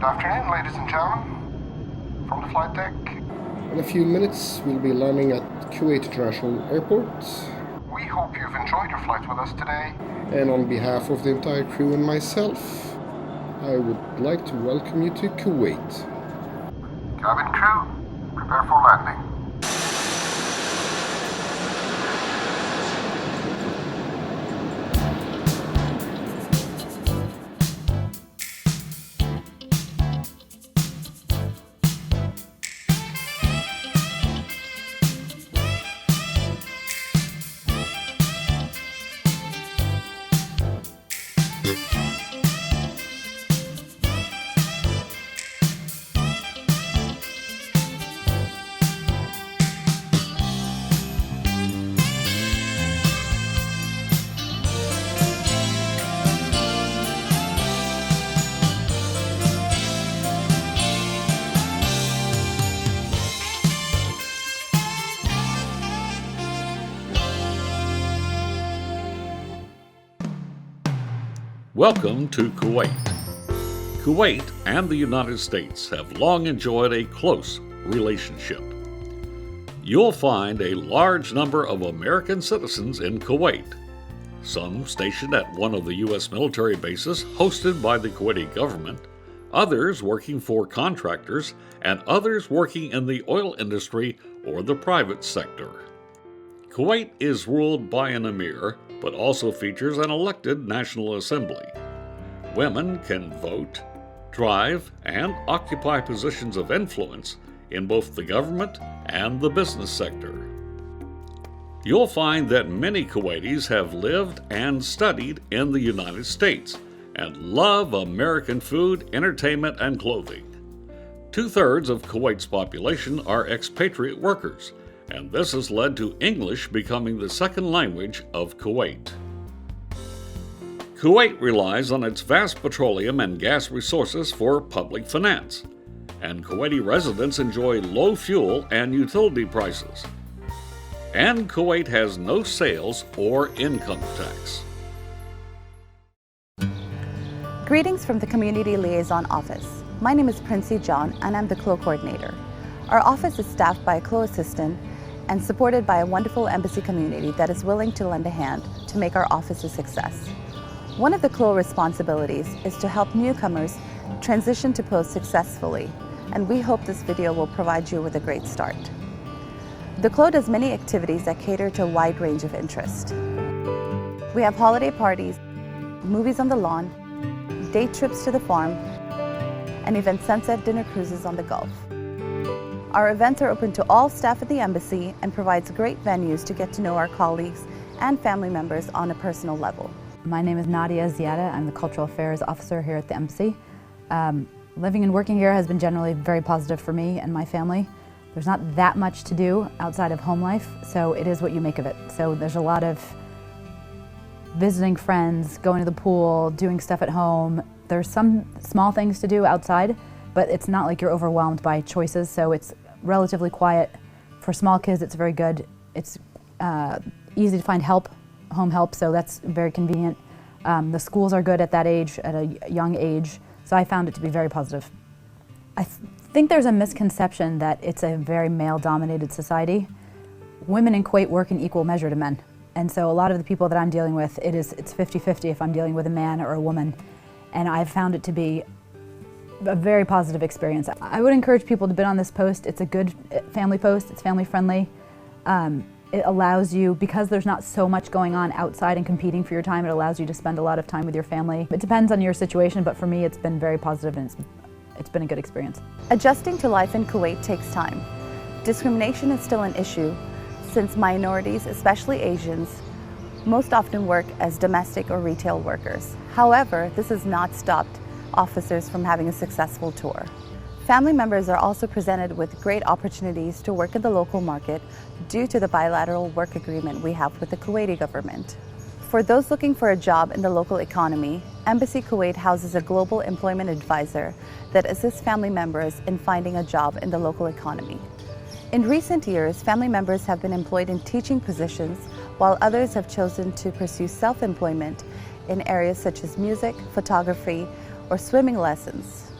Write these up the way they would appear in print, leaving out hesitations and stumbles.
afternoon, ladies and gentlemen. From the flight deck. In a few minutes, we'll be landing at Kuwait International Airport. We hope you've enjoyed your flight with us today. And on behalf of the entire crew and myself, I would like to welcome you to Kuwait. Cabin crew, prepare for landing. Welcome to Kuwait. Kuwait and the United States have long enjoyed a close relationship. You'll find a large number of American citizens in Kuwait, some stationed at one of the U.S. military bases hosted by the Kuwaiti government, others working for contractors, and others working in the oil industry or the private sector. Kuwait is ruled by an emir, but also features an elected National Assembly. Women can vote, drive, and occupy positions of influence in both the government and the business sector. You'll find that many Kuwaitis have lived and studied in the United States and love American food, entertainment, and clothing. 2/3 of Kuwait's population are expatriate workers, and this has led to English becoming the second language of Kuwait. Kuwait relies on its vast petroleum and gas resources for public finance, and Kuwaiti residents enjoy low fuel and utility prices. And Kuwait has no sales or income tax. Greetings from the Community Liaison Office. My name is Princey John, and I'm the CLO coordinator. Our office is staffed by a CLO assistant and supported by a wonderful embassy community that is willing to lend a hand to make our office a success. One of the CLO responsibilities is to help newcomers transition to post successfully, and we hope this video will provide you with a great start. The CLO does many activities that cater to a wide range of interest. We have holiday parties, movies on the lawn, day trips to the farm, and even sunset dinner cruises on the Gulf. Our events are open to all staff at the embassy and provides great venues to get to know our colleagues and family members on a personal level. My name is Nadia Ziada. I'm the Cultural Affairs Officer here at the embassy. Living and working here has been generally very positive for me and my family. There's not that much to do outside of home life, so it is what you make of it. So there's a lot of visiting friends, going to the pool, doing stuff at home. There's some small things to do outside, but it's not like you're overwhelmed by choices, so it's relatively quiet. For small kids, it's very good. It's easy to find help, home help, so that's very convenient. The schools are good at that age, at a young age, so I found it to be very positive. I think there's a misconception that it's a very male-dominated society. Women in Kuwait work in equal measure to men, and so a lot of the people that I'm dealing with, it's 50-50 if I'm dealing with a man or a woman, and I've found it to be a very positive experience. I would encourage people to bid on this post. It's a good family post, it's family friendly. It allows you, because there's not so much going on outside and competing for your time, it allows you to spend a lot of time with your family. It depends on your situation, but for me it's been very positive and it's been a good experience. Adjusting to life in Kuwait takes time. Discrimination is still an issue since minorities, especially Asians, most often work as domestic or retail workers. However, this has not stopped officers from having a successful tour. Family members are also presented with great opportunities to work in the local market due to the bilateral work agreement we have with the Kuwaiti government. For those looking for a job in the local economy, Embassy Kuwait houses a global employment advisor that assists family members in finding a job in the local economy. In recent years, family members have been employed in teaching positions, while others have chosen to pursue self-employment in areas such as music, photography, or swimming lessons.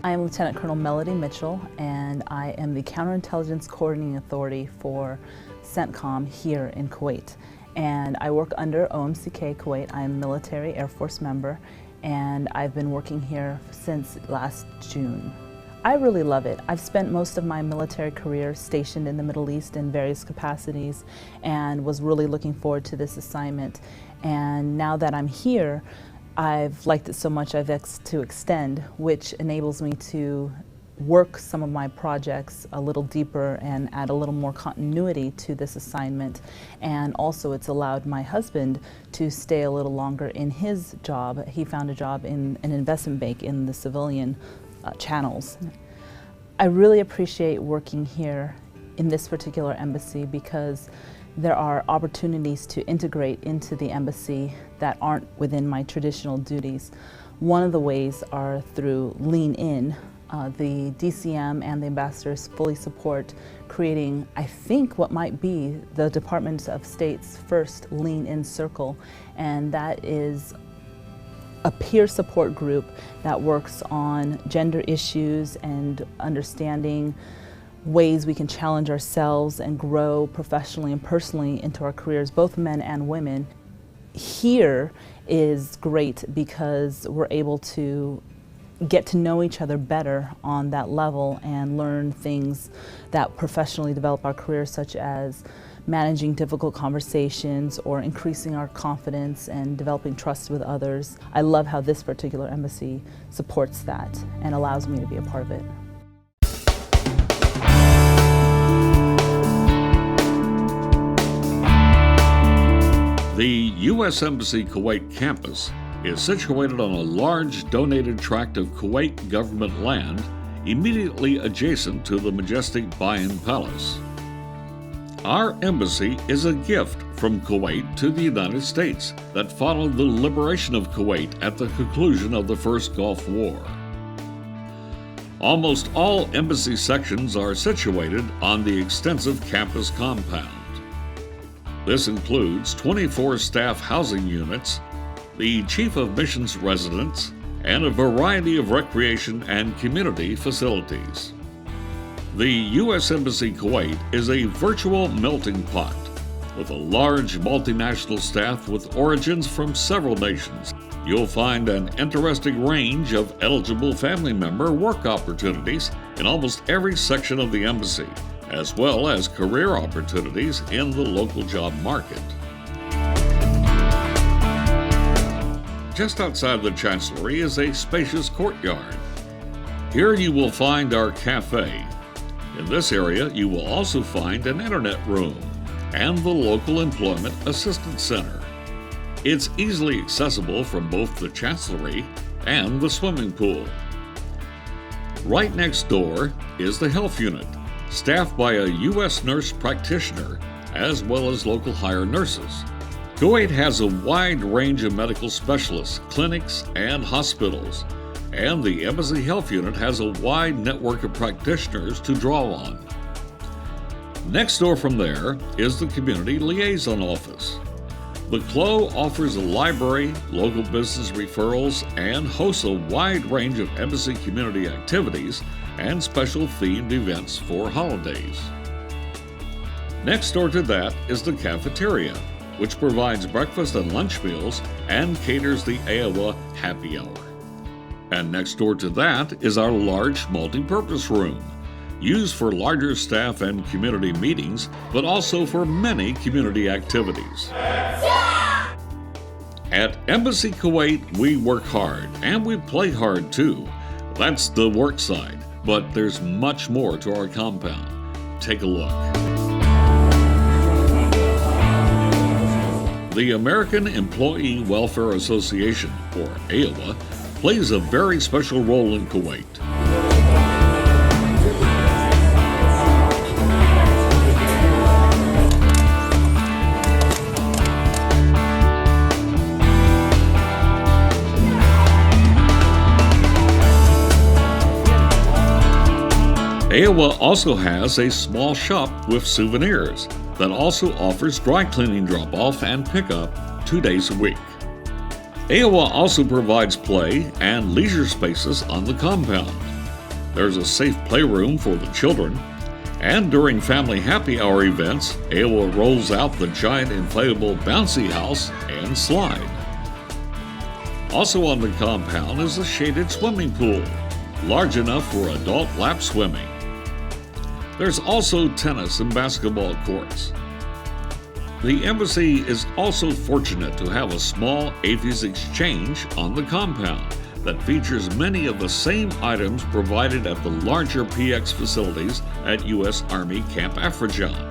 I am Lieutenant Colonel Melody Mitchell, and I am the Counterintelligence Coordinating Authority for CENTCOM here in Kuwait. And I work under OMCK Kuwait. I am a military Air Force member, and I've been working here since last June. I really love it. I've spent most of my military career stationed in the Middle East in various capacities and was really looking forward to this assignment. And now that I'm here, I've liked it so much I've to extend, which enables me to work some of my projects a little deeper and add a little more continuity to this assignment. And also it's allowed my husband to stay a little longer in his job. He found a job in an investment bank in the civilian channels. I really appreciate working here in this particular embassy because there are opportunities to integrate into the embassy that aren't within my traditional duties. One of the ways are through Lean In. The DCM and the ambassadors fully support creating, I think, what might be the Department of State's first Lean In circle, and that is a peer support group that works on gender issues and understanding ways we can challenge ourselves and grow professionally and personally into our careers, both men and women. Here is great because we're able to get to know each other better on that level and learn things that professionally develop our careers, such as managing difficult conversations or increasing our confidence and developing trust with others. I love how this particular embassy supports that and allows me to be a part of it. The U.S. Embassy Kuwait campus is situated on a large donated tract of Kuwait government land immediately adjacent to the majestic Bayan Palace. Our embassy is a gift from Kuwait to the United States that followed the liberation of Kuwait at the conclusion of the First Gulf War. Almost all embassy sections are situated on the extensive campus compound. This includes 24 staff housing units, the Chief of Missions residence, and a variety of recreation and community facilities. The U.S. Embassy Kuwait is a virtual melting pot with a large multinational staff with origins from several nations. You'll find an interesting range of eligible family member work opportunities in almost every section of the embassy, as well as career opportunities in the local job market. Just outside the Chancellery is a spacious courtyard. Here you will find our cafe. In this area, you will also find an internet room and the local employment assistance center. It's easily accessible from both the Chancellery and the swimming pool. Right next door is the health unit, staffed by a U.S. nurse practitioner as well as local hire nurses. Kuwait has a wide range of medical specialists, clinics, and hospitals, and the Embassy Health Unit has a wide network of practitioners to draw on. Next door from there is the Community Liaison Office. The CLO offers a library, local business referrals, and hosts a wide range of embassy community activities and special themed events for holidays. Next door to that is the cafeteria, which provides breakfast and lunch meals and caters the Iowa happy hour. And next door to that is our large multi-purpose room, used for larger staff and community meetings, but also for many community activities. At Embassy Kuwait, we work hard, and we play hard too. That's the work side, but there's much more to our compound. Take a look. The American Employee Welfare Association, or AOWA, plays a very special role in Kuwait. AOWA also has a small shop with souvenirs that also offers dry cleaning drop-off and pickup 2 days a week. AOWA also provides play and leisure spaces on the compound. There's a safe playroom for the children, and during family happy hour events, AOA rolls out the giant inflatable bouncy house and slide. Also on the compound is a shaded swimming pool, large enough for adult lap swimming. There's also tennis and basketball courts. The embassy is also fortunate to have a small Avies exchange on the compound that features many of the same items provided at the larger PX facilities at U.S. Army Camp Afrajan.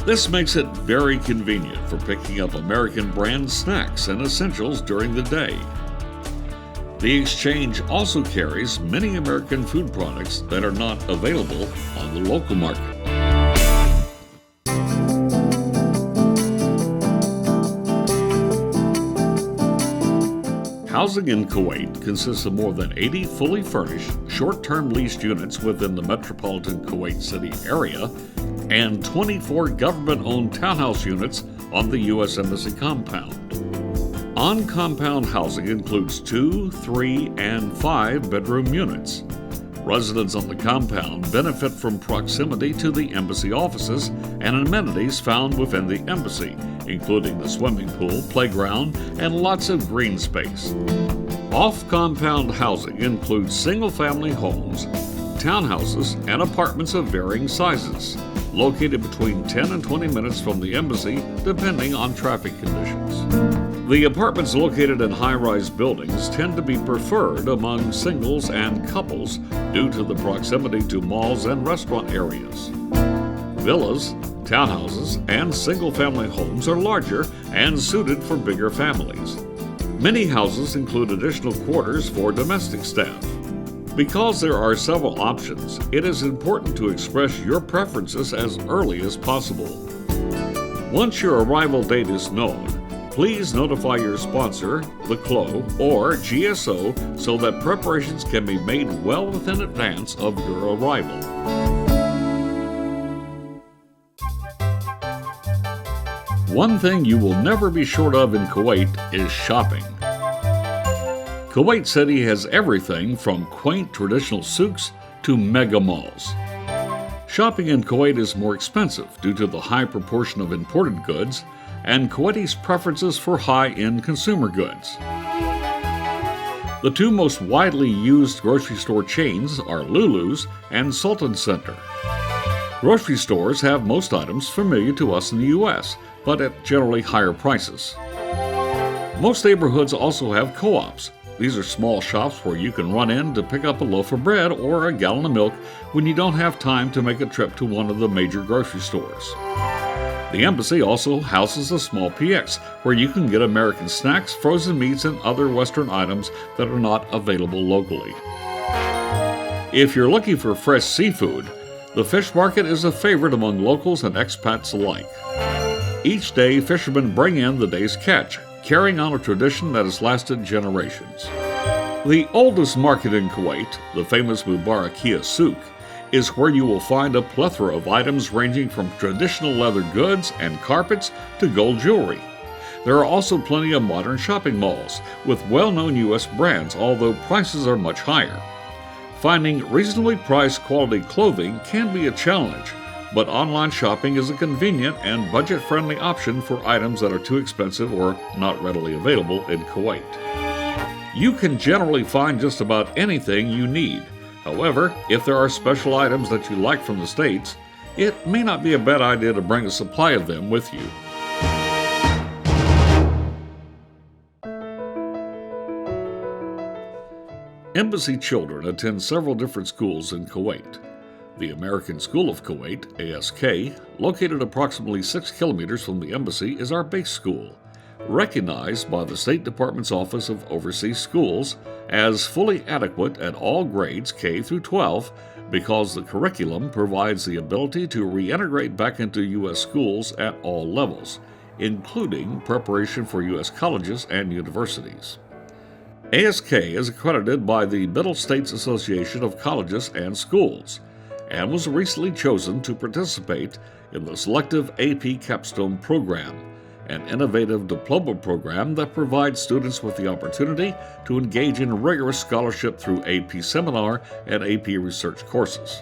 This makes it very convenient for picking up American brand snacks and essentials during the day. The exchange also carries many American food products that are not available on the local market. Housing in Kuwait consists of more than 80 fully furnished, short-term leased units within the metropolitan Kuwait City area and 24 government-owned townhouse units on the U.S. Embassy compound. On-compound housing includes 2, 3, and 5-bedroom units. Residents on the compound benefit from proximity to the embassy offices and amenities found within the embassy, including the swimming pool, playground, and lots of green space. Off-compound housing includes single-family homes, townhouses, and apartments of varying sizes, located between 10 and 20 minutes from the embassy, depending on traffic conditions. The apartments located in high-rise buildings tend to be preferred among singles and couples due to the proximity to malls and restaurant areas. Villas, townhouses, and single-family homes are larger and suited for bigger families. Many houses include additional quarters for domestic staff. Because there are several options, it is important to express your preferences as early as possible. Once your arrival date is known, please notify your sponsor, the CLO, or GSO so that preparations can be made well within advance of your arrival. One thing you will never be short of in Kuwait is shopping. Kuwait City has everything from quaint traditional souks to mega malls. Shopping in Kuwait is more expensive due to the high proportion of imported goods and Kuwaitis' preferences for high-end consumer goods. The two most widely used grocery store chains are Lulu's and Sultan Center. Grocery stores have most items familiar to us in the U.S., but at generally higher prices. Most neighborhoods also have co-ops. These are small shops where you can run in to pick up a loaf of bread or a gallon of milk when you don't have time to make a trip to one of the major grocery stores. The embassy also houses a small PX where you can get American snacks, frozen meats, and other Western items that are not available locally. If you're looking for fresh seafood, the fish market is a favorite among locals and expats alike. Each day, fishermen bring in the day's catch, carrying on a tradition that has lasted generations. The oldest market in Kuwait, the famous Mubarakia Souk, is where you will find a plethora of items ranging from traditional leather goods and carpets to gold jewelry. There are also plenty of modern shopping malls with well-known U.S. brands, although prices are much higher. Finding reasonably priced quality clothing can be a challenge, but online shopping is a convenient and budget-friendly option for items that are too expensive or not readily available in Kuwait. You can generally find just about anything you need. However, if there are special items that you like from the States, it may not be a bad idea to bring a supply of them with you. Embassy children attend several different schools in Kuwait. The American School of Kuwait, ASK, located approximately 6 kilometers from the embassy, is our base school, recognized by the State Department's Office of Overseas Schools as fully adequate at all grades K through 12 because the curriculum provides the ability to reintegrate back into U.S. schools at all levels, including preparation for U.S. colleges and universities. ASK is accredited by the Middle States Association of Colleges and Schools and was recently chosen to participate in the selective AP Capstone program, an innovative diploma program that provides students with the opportunity to engage in rigorous scholarship through AP Seminar and AP Research courses.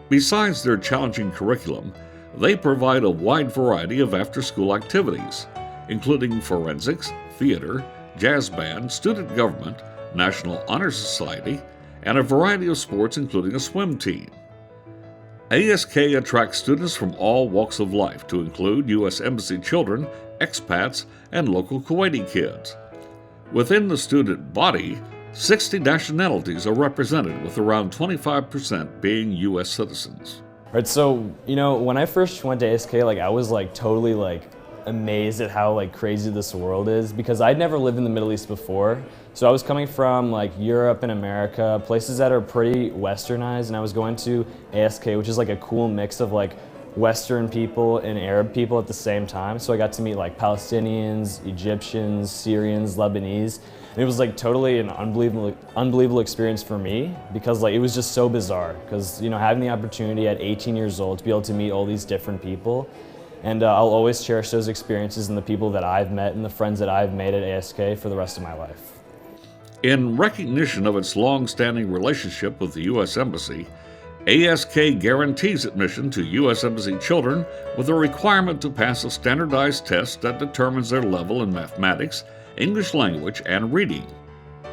Besides their challenging curriculum, they provide a wide variety of after-school activities, including forensics, theater, jazz band, student government, National Honor Society, and a variety of sports including a swim team. ASK attracts students from all walks of life to include U.S. Embassy children, expats, and local Kuwaiti kids. Within the student body, 60 nationalities are represented, with around 25% being U.S. citizens. Right, so, when I first went to ASK, I was totally amazed at how crazy this world is, because I'd never lived in the Middle East before. So I was coming from Europe and America, places that are pretty westernized, and I was going to ASK, which is a cool mix of Western people and Arab people at the same time. So I got to meet Palestinians, Egyptians, Syrians, Lebanese, and it was totally an unbelievable experience for me, because it was just so bizarre, because having the opportunity at 18 years old to be able to meet all these different people. And I'll always cherish those experiences and the people that I've met and the friends that I've made at ASK for the rest of my life. In recognition of its long-standing relationship with the U.S. Embassy, ASK guarantees admission to U.S. Embassy children with a requirement to pass a standardized test that determines their level in mathematics, English language, and reading.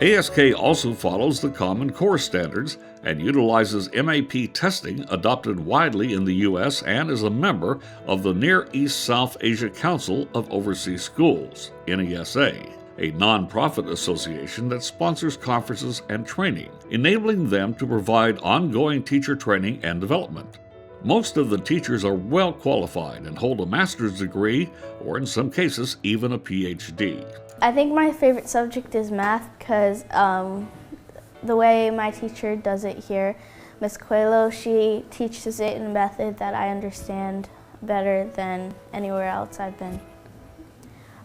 ASK also follows the Common Core standards and utilizes MAP testing adopted widely in the U.S. and is a member of the Near East South Asia Council of Overseas Schools, NESA, a nonprofit association that sponsors conferences and training, enabling them to provide ongoing teacher training and development. Most of the teachers are well qualified and hold a master's degree, or in some cases, even a PhD. I think my favorite subject is math, because the way my teacher does it here, Ms. Coelho, she teaches it in a method that I understand better than anywhere else I've been.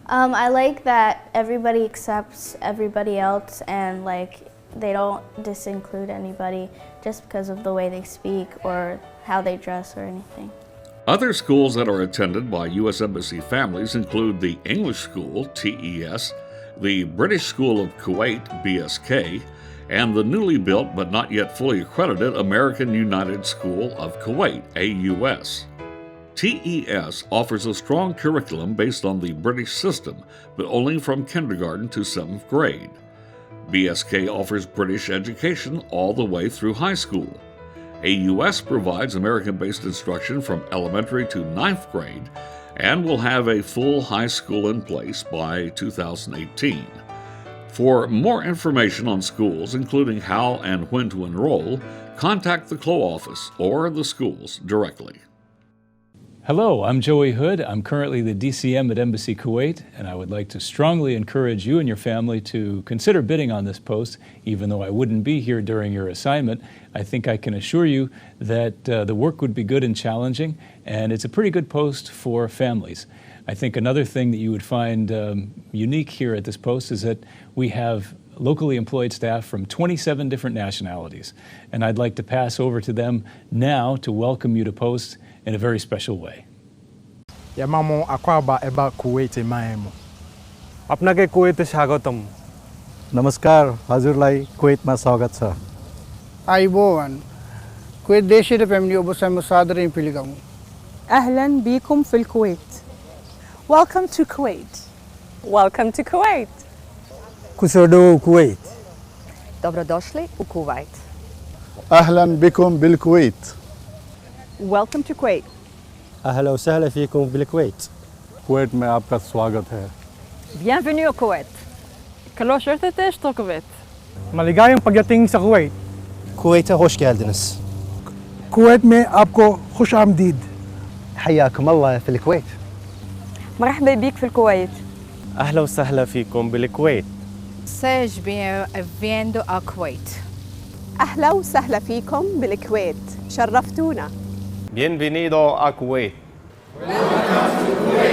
I like that everybody accepts everybody else, and they don't disinclude anybody just because of the way they speak or how they dress or anything. Other schools that are attended by U.S. Embassy families include the English School, TES, the British School of Kuwait, BSK, and the newly built but not yet fully accredited American United School of Kuwait, AUS. TES offers a strong curriculum based on the British system, but only from kindergarten to 7th grade. BSK offers British education all the way through high school. AUS provides American-based instruction from elementary to 9th grade and will have a full high school in place by 2018. For more information on schools, including how and when to enroll, contact the CLO office or the schools directly. Hello, I'm Joey Hood. I'm currently the DCM at Embassy Kuwait, and I would like to strongly encourage you and your family to consider bidding on this post. Even though I wouldn't be here during your assignment, I think I can assure you that the work would be good and challenging, and it's a pretty good post for families. I think another thing that you would find unique here at this post is that we have locally employed staff from 27 different nationalities, and I'd like to pass over to them now to welcome you to post in a very special way. Yamamo akwaba eba Kuwait maemo. Apnake Kuwait स्वागतम. नमस्कार हजुरलाई कुवेतमा स्वागत छ आइबोवन कुवेत देशे family obosam sadrin piligamu أهلا بكم في الكويت. Welcome to Kuwait. Welcome to Kuwait. كسودو كويت Dobrodošli u Kuwait. أهلا بكم بالكويت Welcome to Kuwait. أهلا وسهلا فيكم بالكويت Kuwait में आपका स्वागत है. Bienvenue au Kuwait. Kalor şerteteş to Kuwait. Maligayang pagdating sa Kuwait. كويت hoş geldiniz. Kuwait में आपको खुश आमदीद. حياكم الله في الكويت. مرحبا بك في الكويت. أهلا وسهلا فيكم بالكويت. Seja bem-vindo ao Kuwait. أهلا وسهلا فيكم بالكويت. شرفتونا. Bienvenido a Kuwait. Welcome to Kuwait.